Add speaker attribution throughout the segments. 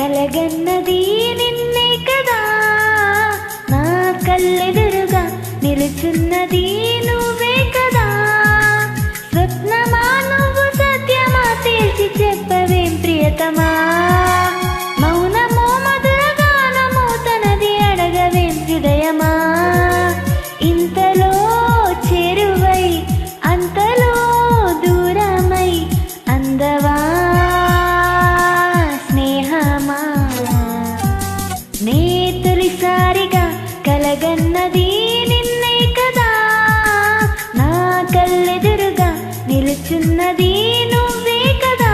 Speaker 1: కలగన్నది నిన్నే కదా, నా కళ్ళెదురుగా నిలుచున్నది నువ్వే కదా. స్వప్నమా నువ్వు సత్యమా తేల్చి చెప్పవేం ప్రియతమా, మౌనమో మధుర గానమో తనది అడగవేం హృదయమా. ఇంతలో చేరువై అంతలో దూరమై అందవా స్నేహమా. నే తొలిసారిగా కలగన్నది నిన్నే కదా, నా కళ్ళెదురుగా నిలుచున్నది నువ్వే కదా.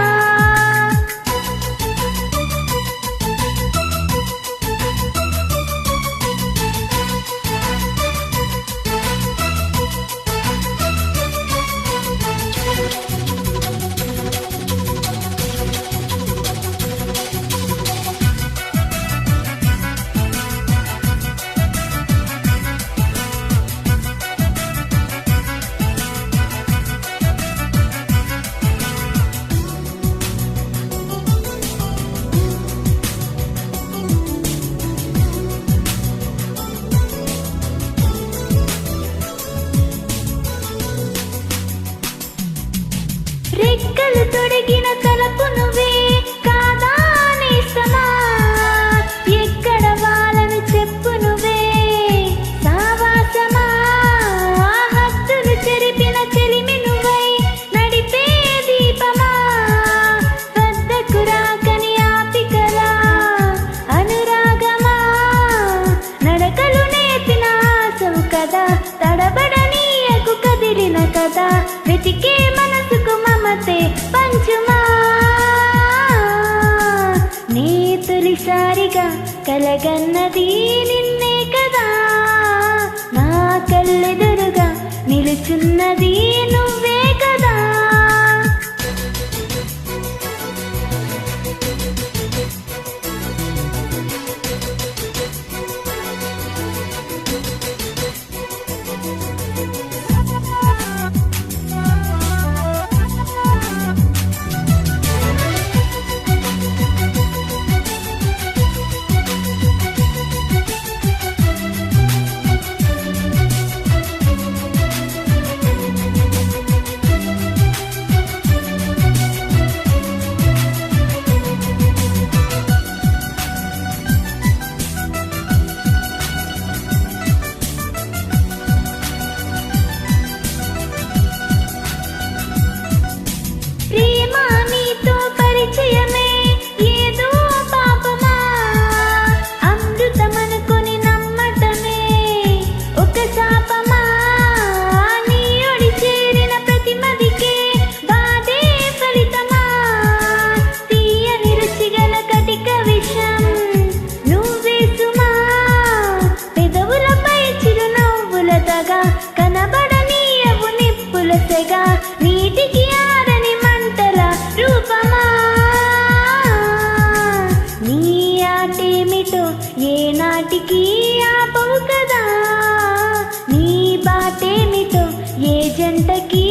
Speaker 1: రెక్కలు తొడిగిన తలపు నువ్వే కాదా నేస్తమా, ఎక్కడ వాళ్ళను చెప్పు నువ్వే సావాసమా. హద్దులు చెరిపిన చెలిమి నువ్వై నడిపే దీపమా, వద్దకు రాకని ఆపికలా అనురాగమా. నడకలు నేర్పిన ఆశవు కదా, తడబడనీయకు కదిలిన కదా, వెతికే మనసుకు మమతే పంచుమా. నీ తొలిసారిగా కలగన్నది నిన్నే కదా, నా కళ్ళెదురుగా నిలుచున్నది నువ్వే కదా. ప్రేమ నీతో పరిచయమే ఏదో పాపమా, అమృతమనుకొని నమ్మటమే ఒక శాపమా. నీ ఒడి చేరిన ప్రతిమదికే బాధే ఫలితమా, తీయని రుచిగల కటిక విషం నువ్వే సుమా. పెదవులపై చిరునవ్వుల తగా కనబడనీయవు నిప్పుల సెగ, నీటికి ఆరని మంటల రూపమా. నీ ఆటేమిటో ఏనాటికి ఆపవు కదా, నీ బాటేమిటో ఏ జంటకి